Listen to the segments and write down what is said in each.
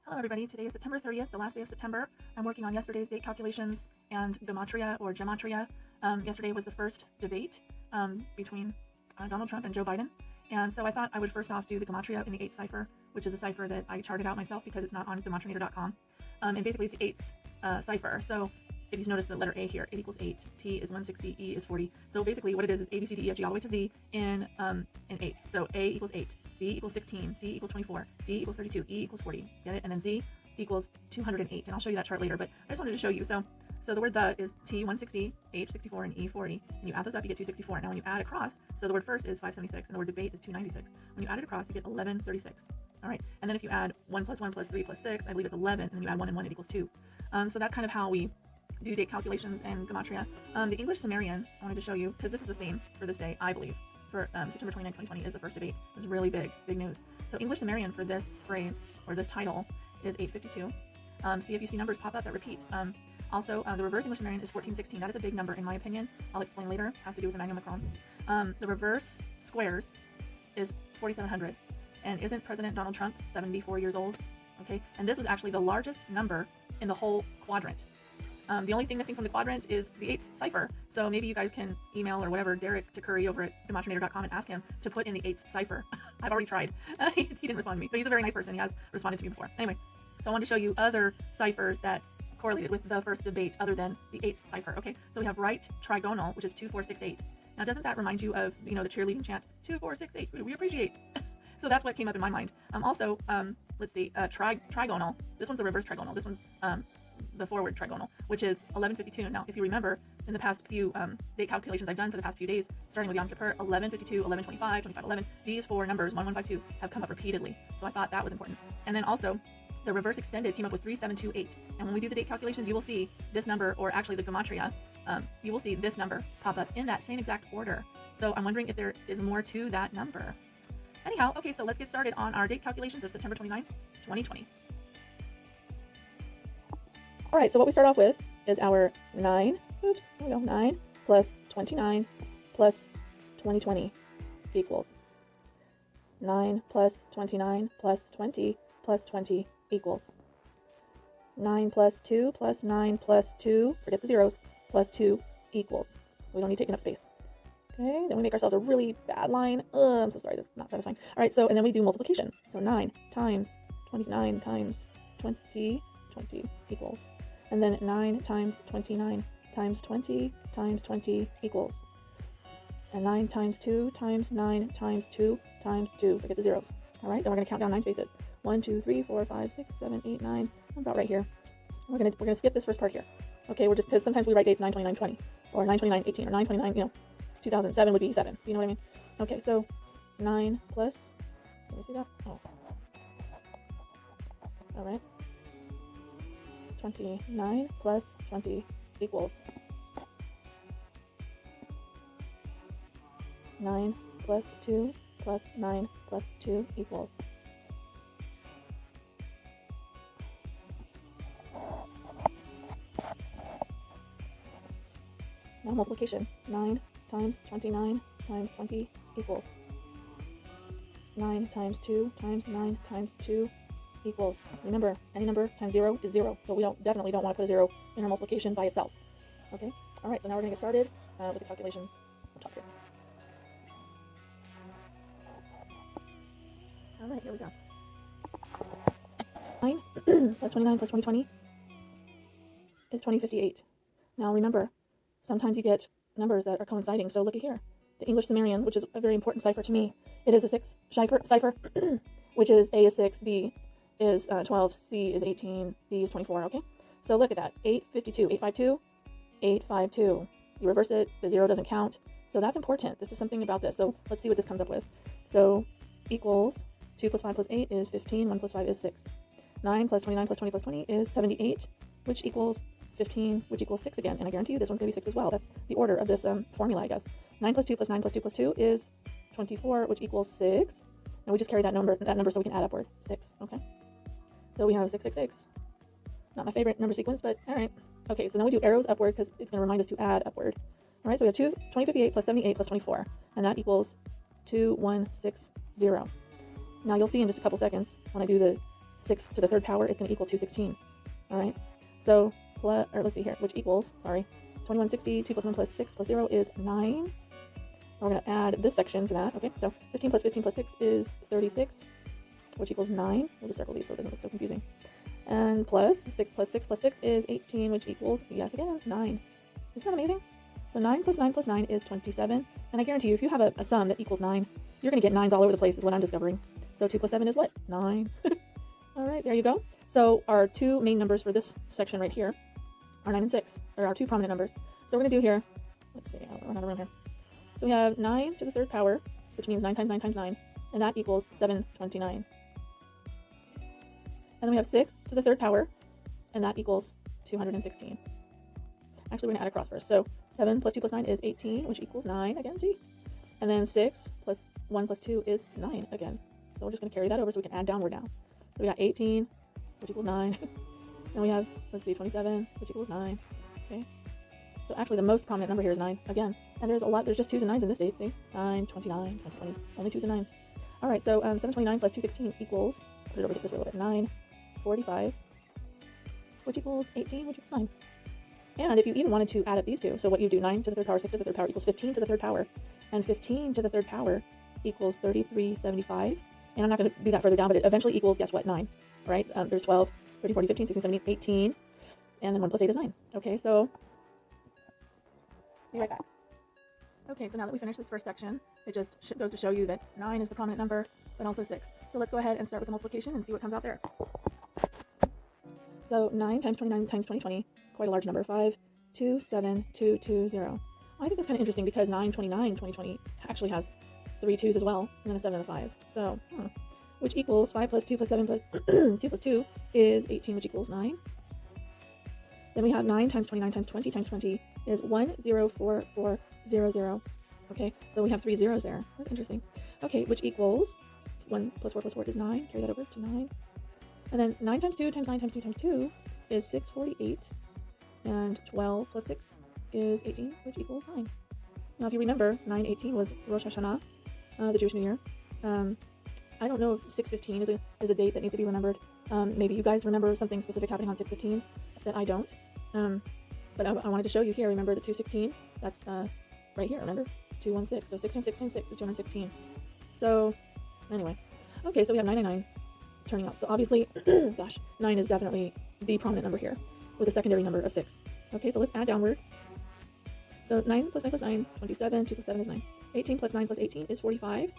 Hello everybody, today is September 30th, the last day of September. I'm working on yesterday's date calculations and Gematria or Gematria. Yesterday was the first debate between Donald Trump and Joe Biden. And so I thought I would first off do the Gematria in the 8th cipher, which is a cipher that I charted out myself because it's not on gematrianator.com. And basically it's the 8th cipher. So if you notice the letter A here, 8 equals 8, T is 160, E is 40. So basically what it is A, B, C, D, E, F, G all the way to Z in 8. So A equals 8, B equals 16, C equals 24, D equals 32, E equals 40. Get it? And then Z equals 208. And I'll show you that chart later, but I just wanted to show you. So the word the is T 160, H 64, and E 40. And you add those up, you get 264. Now when you add across, so the word first is 576, and the word debate is 296. When you add it across, you get 1136. All right. And then if you add 1 plus 1 plus 3 plus 6, I believe it's 11, and then you add 1 and 1, it equals 2. So that's kind of how we do date calculations and Gematria. The English Sumerian, I wanted to show you, because this is the theme for this day, I believe, for September 29, 2020 is the first debate. It was really big news. So English Sumerian for this phrase, or this title, is 852. See if you see numbers pop up that repeat. Also, the reverse English Sumerian is 1416. That is a big number in my opinion. I'll explain later. It has to do with the Magnum Macron. The reverse squares is 4700. And isn't President Donald Trump 74 years old? Okay, and this was actually the largest number in the whole quadrant. The only thing missing from the quadrant is the 8th cipher. So maybe you guys can email or whatever Derek to Curry over at gematrianator.com and ask him to put in the 8th cipher. I've already tried. He didn't respond to me, but he's a very nice person. He has responded to me before. Anyway, so I wanted to show you other ciphers that correlated with the first debate other than the 8th cipher. Okay, so we have right trigonal, which is 2468. Now, doesn't that remind you of, the cheerleading chant, 2468, we appreciate? So that's what came up in my mind. Also, let's see, trigonal. This one's the reverse trigonal. This one's the forward trigonal, which is 1152. Now, if you remember, in the past few date calculations I've done for the past few days, starting with Yom Kippur, 1152, 1125, 2511, these four numbers, 1152, have come up repeatedly. So I thought that was important. And then also, the reverse extended came up with 3728. And when we do the date calculations, you will see this number, or actually the Gematria, you will see this number pop up in that same exact order. So I'm wondering if there is more to that number. Anyhow, okay, so let's get started on our date calculations of September 29, 2020. All right, so what we start off with is our 9 plus 29 plus 2020 equals 9 plus 29 plus 20 plus 20 equals 9 plus 2 plus 9 plus 2, forget the zeros, plus 2 equals. We don't need taking up space. Okay, then we make ourselves a really bad line. I'm so sorry, that's not satisfying. All right, so, and then we do multiplication. So 9 times 29 times 20 equals. And then 9 times 29 times 20 times 20 equals. And 9 times 2 times 9 times 2 times 2. Forget the zeros. All right, then we're going to count down 9 spaces. 1, 2, 3, 4, 5, 6, 7, 8, 9. I'm about right here. We're gonna skip this first part here. Okay, we're just, because sometimes we write dates 9/29/20 or 9/29/18 or 9/29, 2007 would be 7. You know what I mean? Okay, so 9 plus, let me see that. Oh. All right. 29 plus 20 equals 9 plus 2 plus 9 plus 2 equals. Now multiplication. 9 times 29 times 20 equals 9 times 2 times 9 times 2 equals. Remember, any number times 0 is 0, so we definitely don't want to put a 0 in our multiplication by itself. Okay? All right, so now we're going to get started with the calculations on top here. All right, here we go. 9 plus 29 plus 2020 is 2058. Now remember, sometimes you get numbers that are coinciding, so look at here. The English Sumerian, which is a very important cipher to me, it is the 6th cipher, which is A is 6, B is 12, C is 18, D is 24, okay? So look at that, 852, 852, 852. You reverse it, the 0 doesn't count, so that's important. This is something about this, so let's see what this comes up with. So equals 2 plus 5 plus 8 is 15, 1 plus 5 is 6. 9 plus 29 plus 20 plus 20 is 78, which equals 15, which equals 6 again, and I guarantee you this one's going to be 6 as well. That's the order of this formula, I guess. 9 plus 2 plus 9 plus 2 plus 2 is 24, which equals 6. And we just carry that number so we can add upward. 6, okay? So we have 666. Not my favorite number sequence, but all right. Okay, so now we do arrows upward because it's going to remind us to add upward. All right, so we have 2058 plus 78 plus 24, and that equals 2160. Now you'll see in just a couple seconds when I do the 6 to the third power is going to equal 216. All right. So, let's see here, which equals, 2160, 2 plus 1 plus 6 plus 0 is 9. We're going to add this section to that. Okay, so 15 plus 15 plus 6 is 36, which equals 9. We'll just circle these so it doesn't look so confusing. And plus 6 plus 6 plus 6 is 18, which equals, yes again, 9. Isn't that amazing? So 9 plus 9 plus 9 is 27. And I guarantee you, if you have a sum that equals 9, you're going to get 9s all over the place is what I'm discovering. So 2 plus 7 is what? 9. All right, there you go. So our two main numbers for this section right here are 9 and 6, or our two prominent numbers. So we're going to do here, let's see, I'll run out of room here. So we have 9 to the third power, which means 9 times 9 times 9, and that equals 729. And then we have 6 to the third power, and that equals 216. Actually, we're going to add a cross first. So 7 plus 2 plus 9 is 18, which equals 9 again, see? And then 6 plus 1 plus 2 is 9 again. So we're just going to carry that over so we can add downward now. So we got 18, which equals 9. Then we have, let's see, 27, which equals 9. Okay. So actually the most prominent number here is 9 again. And there's just 2s and 9s in this date, see? 9, 29, 20, only 2s and 9s. All right, so 729 plus 216 equals, put it over this way a little bit, 945, which equals 18, which equals 9. And if you even wanted to add up these two, so what you do, 9 to the third power, 6 to the third power equals 15 to the third power, and 15 to the third power equals 3375. And I'm not going to do that further down, but it eventually equals, guess what, 9, right? There's 12, 30, 40, 15, 16, 17, 18, and then 1 plus 8 is 9. Okay, so be right back. Okay, so now that we finished this first section, it just goes to show you that 9 is the prominent number, but also 6. So let's go ahead and start with the multiplication and see what comes out there. So 9 times 29 times 2020, quite a large number, 527220. I think that's kind of interesting because 929 2020 actually has 3 2s as well, and then a 7 and a 5. So, which equals 5 plus 2 plus 7 plus 2 plus 2 is 18, which equals 9. Then we have 9 times 29 times 20 times 20 is 104400. Okay, so we have 3 zeros there. That's interesting. Okay, which equals 1 plus 4 is 9. Carry that over to 9. And then 9 times 2 times 9 times 2 times 2 is 648. And 12 plus 6 is 18, which equals 9. Now, if you remember, 9/18 was Rosh Hashanah, the Jewish New Year. I don't know if 6/15 is a date that needs to be remembered. Maybe you guys remember something specific happening on 6/15 that I don't. But I wanted to show you here. Remember the 216? That's right here. Remember 216. So 6 times 6 times 6 is 216. So anyway, okay. So we have 999 turning out. So obviously, gosh, 9 is definitely the prominent number here with a secondary number of 6. Okay, so let's add downward. So 9 plus 9 plus 9, 27. 2 plus 7 is 9. 18 plus 9 plus 18 is 45.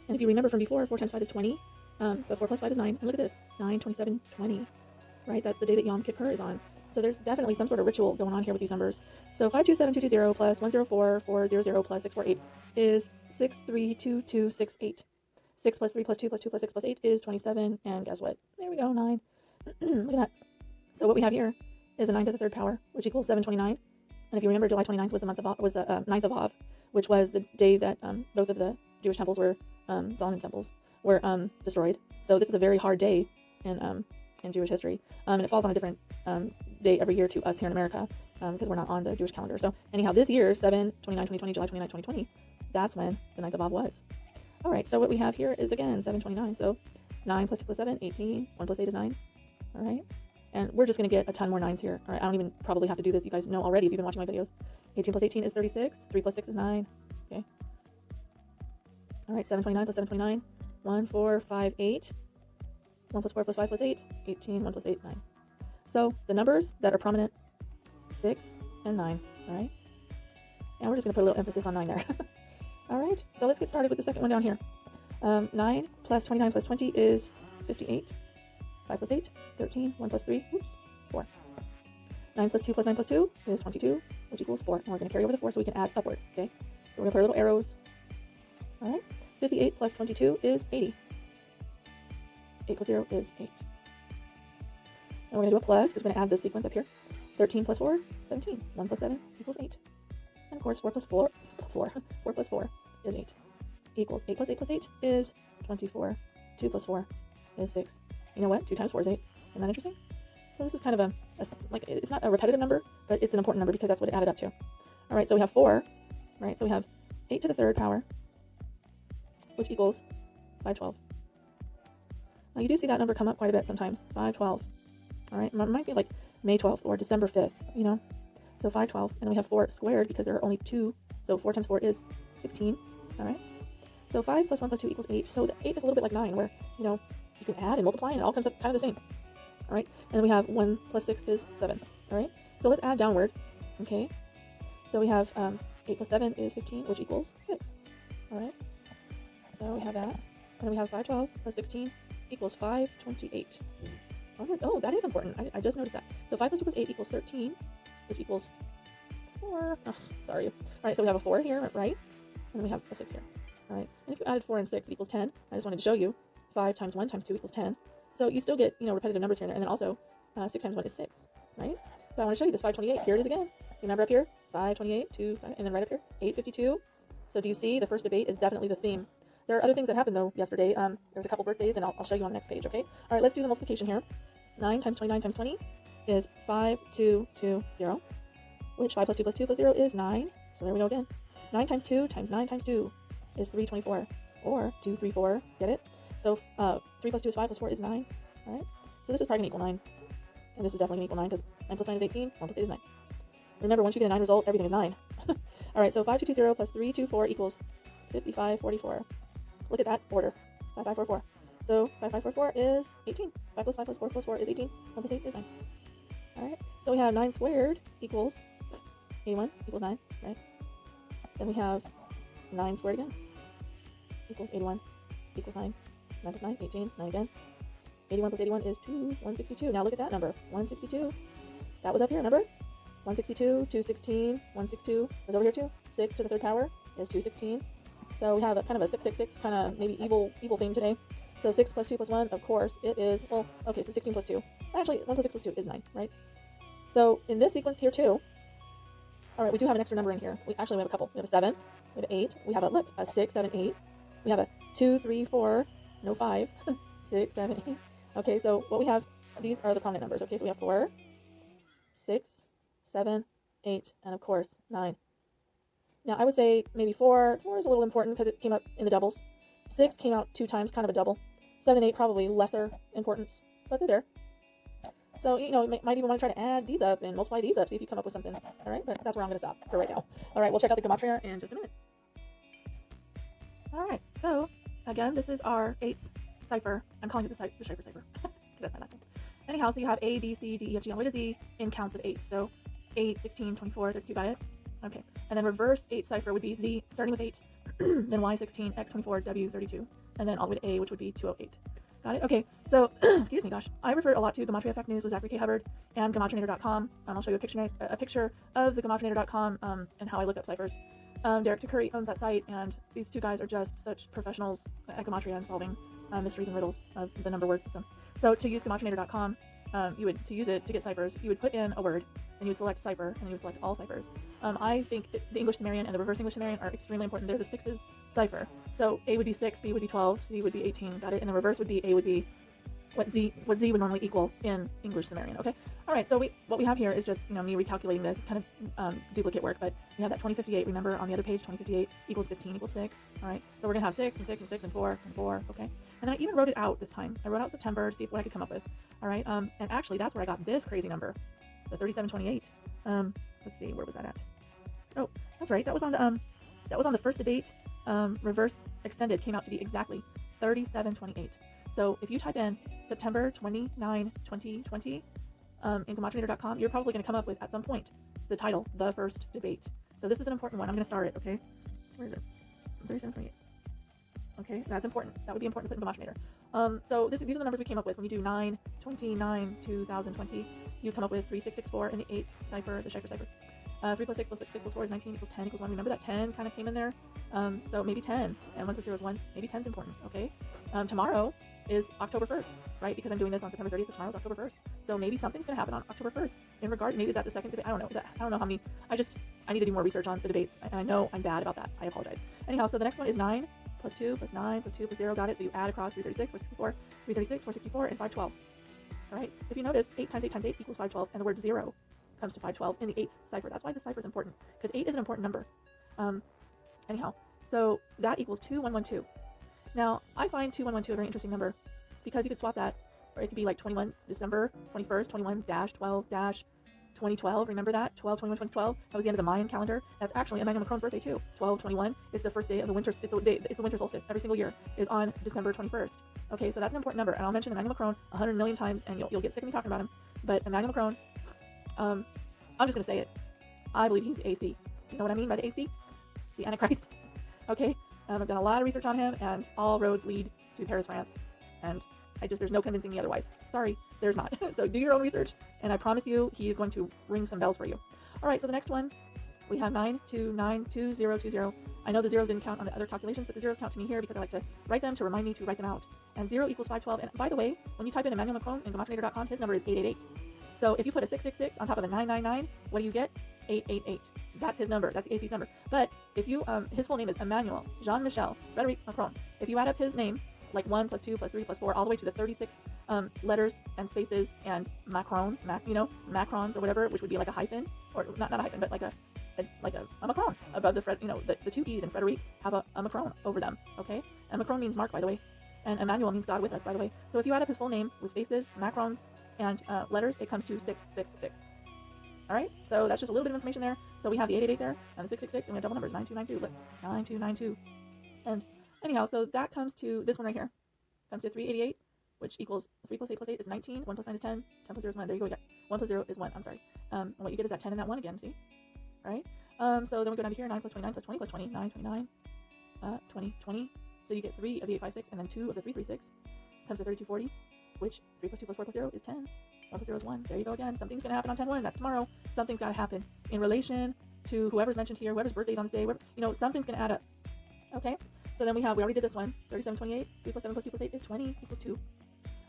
And if you remember from before, 4 times 5 is 20. But 4 plus 5 is 9. And look at this, 9, 27, 20. Right, that's the day that Yom Kippur is on. So there's definitely some sort of ritual going on here with these numbers. So 527220 plus 104,400 plus 648 is 632268. 6 plus 3 plus 2 plus 2 plus 6 plus 8 is 27. And guess what? There we go, 9. Look at that. So what we have here is a 9 to the third power, which equals 729. And if you remember, July 29th was the 9th of Av, which was the day that both of the Jewish temples were, Solomon's temples, were destroyed. So this is a very hard day in Jewish history. And it falls on a different day every year to us here in America because we're not on the Jewish calendar. So anyhow, this year, 7/29/2020, July 29, 2020, that's when the 9th of Av was. All right, so what we have here is, again, 729. So 9 plus 2 plus 7, 18. 1 plus 8 is 9. All right. And we're just going to get a ton more 9s here. All right, I don't even probably have to do this. You guys know already if you've been watching my videos. 18 plus 18 is 36. 3 plus 6 is 9. Okay. All right, 729 plus 729. 1, 4, 5, 8. 1 plus 4 plus 5 plus 8. 18. 1 plus 8, 9. So the numbers that are prominent, 6 and 9. All right. And we're just going to put a little emphasis on 9 there. All right, so let's get started with the second one down here. 9 plus 29 plus 20 is 58. 5 plus 8, 13. 1 plus 3, 4. 9 plus 2 plus 9 plus 2 is 22, which equals 4. And we're going to carry over the 4 so we can add upward, okay? So we're going to put our little arrows. All right. 58 plus 22 is 80. 8 plus 0 is 8. And we're going to do a plus because we're going to add this sequence up here. 13 plus 4, 17. 1 plus 7 equals 8. And of course, 4 plus 4 plus 4 is 8. Equals 8 plus 8 plus 8 is 24. 2 plus 4 is 6. You know what? 2 times 4 is 8. Isn't that interesting? So this is kind of like, it's not a repetitive number, but it's an important number because that's what it added up to. All right, so we have 4, right? So we have 8 to the third power, which equals 512. You do see that number come up quite a bit sometimes, 512. All right, it might be like May 12th or December 5th, you know. So 512, and then we have 4 squared because there are only 2, so 4 times 4 is 16, all right? So 5 plus 1 plus 2 equals 8, so the 8 is a little bit like 9, where, you know, you can add and multiply and it all comes up kind of the same, all right? And then we have 1 plus 6 is 7, all right? So let's add downward, okay? So we have 8 plus 7 is 15, which equals 6, all right? So we have that, and then we have 512 plus 16 equals 528. Oh, that is important. I just noticed that. So 5 plus 2 plus 8 equals 13, which equals 4. Oh, sorry. All right, so we have a 4 here, right? And then we have a 6 here. All right. And if you added 4 and 6, it equals 10. I just wanted to show you 5 times 1 times 2 equals 10. So you still get, you know, repetitive numbers here and there. And then also 6 times 1 is 6, right? So I want to show you this 528. Here it is again. Remember up here? 528, 2, 5, and then right up here, 852. So do you see the first debate is definitely the theme. There are other things that happened, though, yesterday. There's a couple birthdays, and I'll show you on the next page, okay? All right, let's do the multiplication here. 9 times 29 times 20 is 5220, which 5 plus 2 plus 2 plus 0 is 9. So there we go again. 9 times 2 times 9 times 2 is 324, or 234, get it? So 3 plus 2 is 5 plus 4 is 9, all right? So this is probably going to equal 9, and this is definitely going to equal 9 because 9 plus 9 is 18, 1 plus 8 is 9. Remember, once you get a 9 result, everything is 9. All right, so 5220 plus 324 equals 5544. Look at that order, 5544. So 5544 is 18. 5 plus 5 plus 4 plus 4 is 18. 1 plus 8 is 9. All right, so we have 9 squared equals 81 equals 9, right? Then we have 9 squared again equals 81 equals 9. 9 plus 9, 18, 9 again. 81 plus 81 is 162. Now look at that number, 162. That was up here, remember? 162, 216, 162 was over here too. 6 to the 3rd power is 216. So we have a kind of a 666 kind of maybe evil theme today. So 6 plus 2 plus 1, of course, it is, well, okay, so 16 plus 2. Actually, 1 plus 6 plus 2 is 9, right? So in this sequence here too, all right, we do have an extra number in here. We have a couple. We have a 7, we have an 8, we have a 6, 7, 8. We have a 2, 3, 4, no 5, 6, 7, 8. Okay, so what we have, these are the prominent numbers. Okay, so we have 4, 6, 7, 8, and of course 9. Now I would say maybe 4 is a little important because it came up in the doubles. 6 came out 2 times, kind of a double. 7 and 8 probably lesser importance, but they're there. So, you know, you might even want to try to add these up and multiply these up, see if you come up with something. All right, but that's where I'm going to stop for right now. All right, we'll check out the Gematria in just a minute. All right, so again, this is our 8th cipher. I'm calling it the cipher because that's my last name. Anyhow, so you have A, B, C, D, E, F, G, all the way to Z in counts of 8. So 8, 16, 24, 32, got it? Okay, and then reverse 8 cipher would be Z, starting with 8, then Y, 16, X, 24, W, 32, and then all the way to A, which would be 208. Got it? Okay, so, excuse me, gosh. I refer a lot to Gematria Effect News with Zachary K. Hubbard and Gematrinator.com. I'll show you a picture of the Gematrinator.com and how I look up ciphers. Derek Curry owns that site, and these two guys are just such professionals at Gematria and solving mysteries and riddles of the number word system. So to use Gematrinator.com, to use it to get ciphers, you would put in a word, and you would select cipher, and you would select all ciphers. I think the English Sumerian and the reverse English Sumerian are extremely important. They're the 6's cipher. So A would be 6, B would be 12, C would be 18, got it? And the reverse would be A would be what Z would normally equal in English Sumerian, okay? All right, so what we have here is just, you know, me recalculating this, kind of duplicate work, but we have that 2058, remember, on the other page, 2058 equals 15 equals 6, all right? So we're going to have 6 and 6 and 6 and 4 and 4, okay? And I even wrote it out this time. I wrote out September to see what I could come up with, all right? And actually, that's where I got this crazy number, the 3728. Let's see, where was that at? Oh, that's right, that was on the first debate. Reverse extended came out to be exactly 3728. So if you type in September 29, 2020 in Gematrinator.com, you're probably going to come up with, at some point, the title, The First Debate. So this is an important one. I'm going to start it, okay? Where is it? 3728. Okay, that's important. That would be important to put in Gematrinator. So these are the numbers we came up with. When you do 9, 29, 2020, you come up with 3664 in the 8th cipher, the cipher. 3 plus 6 plus 6 plus 4 is 19 equals 10 equals 1. Remember that 10 kind of came in there? So maybe 10, and 1 plus 0 is 1. Maybe 10 is important, okay? Tomorrow is October 1st, right? Because I'm doing this on September 30th, so tomorrow's October 1st. So maybe something's going to happen on October 1st in regard, maybe is that the second debate? I don't know. I don't know how many, I need to do more research on the debates, and I know I'm bad about that. I apologize. Anyhow, so the next one is 9 plus 2 plus 9 plus 2 plus 0, got it? So you add across 336, 464, 336, 464, and 512. All right? If you notice, 8 times 8 times 8 equals 512, and the word 0 comes to 512 in the 8th cipher. That's why the cipher is important, because 8 is an important number. Anyhow, so that equals 2112. Now, I find 2112 a very interesting number. because you could swap that, or it could be like 21 December 21st, 21-12-2012. Remember that? 12/21/2012. That was the end of the Mayan calendar. That's actually Emmanuel Macron's birthday too. 12/21 is the first day of the winter. It's the winter solstice. Every single year is on December 21st. Okay, so that's an important number, and I'll mention Emmanuel Macron 100 million times, and you'll get sick of me talking about him. But Emmanuel Macron, I'm just gonna say it. I believe he's the AC. You know what I mean by the AC? The Antichrist. Okay, I've done a lot of research on him, and all roads lead to Paris, France. And there's no convincing me otherwise. Sorry, there's not. So do your own research, and I promise you, he is going to ring some bells for you. All right, so the next one, we have 9292020. I know the zeros didn't count on the other calculations, but the zeros count to me here because I like to write them to remind me to write them out. And 0 equals 512. And by the way, when you type in Emmanuel Macron in Gematria.com, his number is 888. So if you put a 666 on top of the 999, what do you get? 888. That's his number. That's the AC's number. But if you, his full name is Emmanuel Jean-Michel Frédéric Macron. If you add up his name, like 1 plus 2 plus 3 plus 4, all the way to the 36 letters and spaces and macrons, macrons or whatever, which would be like a hyphen, or not a hyphen, but like a Macron above the two E's in Frederic have a Macron over them. Okay, and Macron means Mark, by the way, and Emmanuel means God with us, by the way. So if you add up his full name with spaces, macrons, and letters, it comes to 666. All right, so that's just a little bit of information there. So we have the 888 there and the 666, and we have double numbers 9292. Look, 9292. And anyhow, so that comes to this one right here. Comes to 388, which equals 3 plus 8 plus 8 is 19. 1 plus 9 is 10. 10 plus 0 is 1. There you go. We got 1 plus 0 is 1. I'm sorry. And what you get is that 10 and that 1 again. See? All right. So then we go down to here. 9 plus 29 plus 20 plus 20. 9, 29, 20, 20. So you get 3 of the 856 and then 2 of the 336. Comes to 3240, which 3 plus 2 plus 4 plus 0 is 10. 1 plus 0 is 1. There you go again. Something's going to happen on 10/1. That's tomorrow. Something's got to happen in relation to whoever's mentioned here, whoever's birthday's on this day. Something's going to add up. Okay. So then we already did this one. 3728. 3 plus 7 plus 2 plus 8 is 20 equals 2.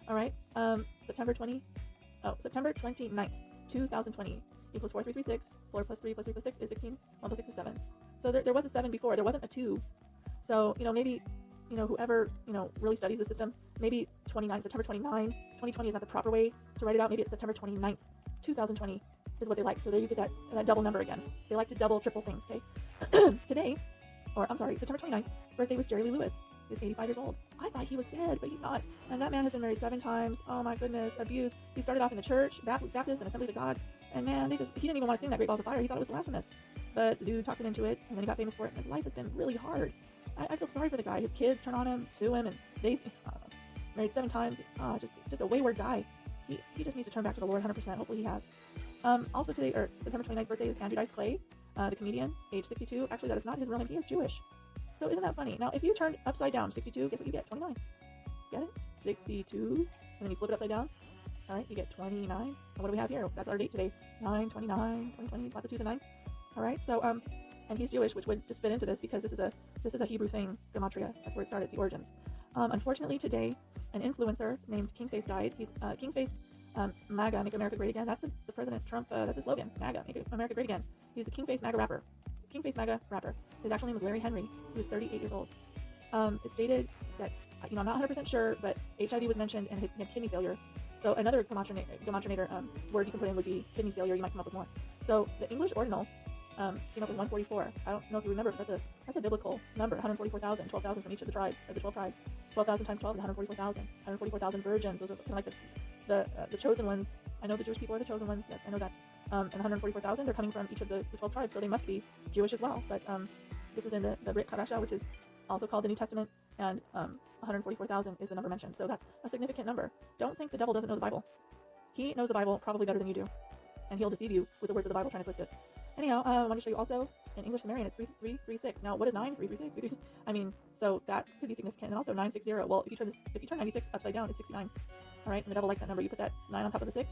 All right. September 29th, 2020 equals 4336. 4 plus 3 plus 3 plus 6 is 16. 1 plus 6 is 7. So there was a 7 before. There wasn't a 2. So, maybe, whoever, really studies the system, maybe September 29, 2020 is not the proper way to write it out. Maybe it's September 29th, 2020 is what they like. So there you get that double number again. They like to double, triple things, okay? September 29th, birthday was Jerry Lee Lewis. He's 85 years old. I thought he was dead, but he's not. And that man has been married 7 times. Oh my goodness, abused. He started off in the church, Baptist and Assemblies of God. And man, he didn't even want to sing that Great Balls of Fire. He thought it was blasphemous. But the dude talked him into it, and then he got famous for it. And his life has been really hard. I feel sorry for the guy. His kids turn on him, sue him, and married 7 times. Just a wayward guy. He just needs to turn back to the Lord 100%. Hopefully he has. Also today, or September 29th birthday is Andrew Dice Clay, the comedian, age 62. Actually, that is not his real name. He is Jewish. So isn't that funny? Now, if you turned upside down 62, guess what you get? 29. Get it? 62, and then you flip it upside down. All right, you get 29. And what do we have here? That's our date today. 9/29, 2020, lots of 2s and 9s. All right, so and he's Jewish, which would just fit into this because this is a Hebrew thing, Gematria. That's where it started, the origins. Unfortunately, today, an influencer named Kingface died. Kingface, MAGA, Make America Great Again. That's the President Trump. That's his slogan. MAGA, Make America Great Again. He's the Kingface MAGA rapper. Kingface MAGA rapper. His actual name was Larry Henry. He was 38 years old. It's stated that, I'm not 100% sure, but HIV was mentioned and he had kidney failure. So another gematrinator word you can put in would be kidney failure. You might come up with more. So the English ordinal came up with 144. I don't know if you remember, but that's a biblical number. 144,000, 12,000 from each of the tribes, of the 12 tribes. 12,000 times 12 is 144,000. 144,000 virgins. Those are kind of like the chosen ones. I know the Jewish people are the chosen ones. Yes, I know that. And 144,000, they're coming from each of the 12 tribes, so they must be Jewish as well. But this is in the Brit Hadashah, which is also called the New Testament, and 144,000 is the number mentioned. So that's a significant number. Don't think the devil doesn't know the Bible. He knows the Bible probably better than you do, and he'll deceive you with the words of the Bible, trying to twist it. Anyhow, I want to show you also in English Sumerian, it's 3336. Now, what is 9? 336. I mean, so that could be significant. And also 960. Well, if you turn 96 upside down, it's 69. All right, and the devil likes that number. You put that 9 on top of the 6,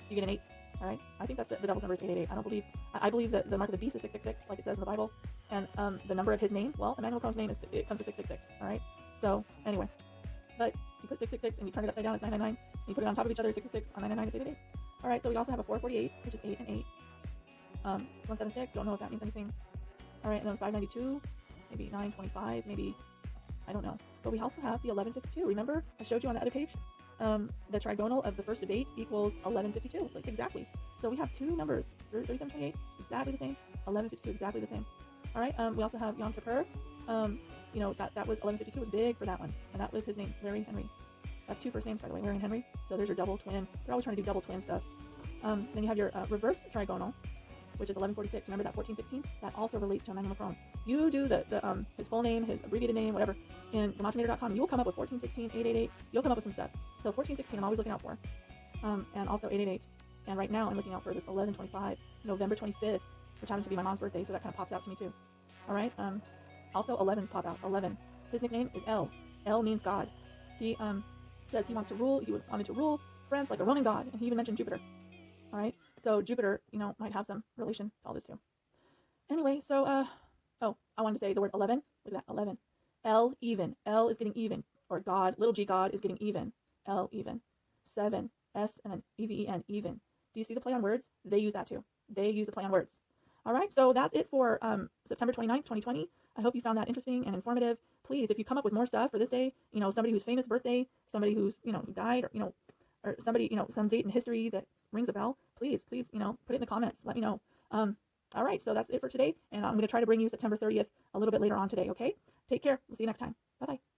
you get an 8. All right, I think that's the devil's number is 888. I believe that the mark of the beast is 666, like it says in the Bible, and the number of his name, well, Emmanuel Macron's name it comes to 666. All right, so anyway, but you put 666 and you turn it upside down, it's 999. And you put it on top of each other, 666 on 999 is 888. All right, so we also have a 448, which is 8 and 8. 176, don't know if that means anything. All right, and then 592, maybe 925, maybe, I don't know. But we also have the 1152. Remember, I showed you on the other page? The trigonal of the first debate equals 1152, like exactly. So we have 2 numbers, 3728, exactly the same, 1152, exactly the same. All right, we also have Yom Kippur. That was 1152 was big for that one, and that was his name, Larry Henry. That's two first names, by the way, Larry and Henry. So there's your double twin. They're always trying to do double twin stuff. Then you have your reverse trigonal, which is 1146. Remember that 1416? That also relates to a magnum chrome. You do his full name, his abbreviated name, whatever, in gematriator.com. You will come up with 1416, 888. You'll come up with some stuff. So 1416 I'm always looking out for. And also 888. And right now I'm looking out for this 1125, November 25th, which happens to be my mom's birthday, so that kind of pops out to me too. All right. Also 11s pop out. 11. His nickname is L. L means God. He says he wants to rule. He wanted to rule France like a Roman god, and he even mentioned Jupiter. All right. So Jupiter, might have some relation to all this too. Anyway, so I wanted to say the word 11. Look at that, 11. L even. L is getting even, or God, little g God is getting even. L even. 7. S and then even, even. Do you see the play on words? They use that too. They use the play on words. All right, so that's it for September 29th, 2020. I hope you found that interesting and informative. Please, if you come up with more stuff for this day, somebody who's famous birthday, somebody who's, who died, or somebody, some date in history that rings a bell, please, put it in the comments. Let me know. All right, so that's it for today, and I'm going to try to bring you September 30th a little bit later on today, okay? Take care. We'll see you next time. Bye-bye.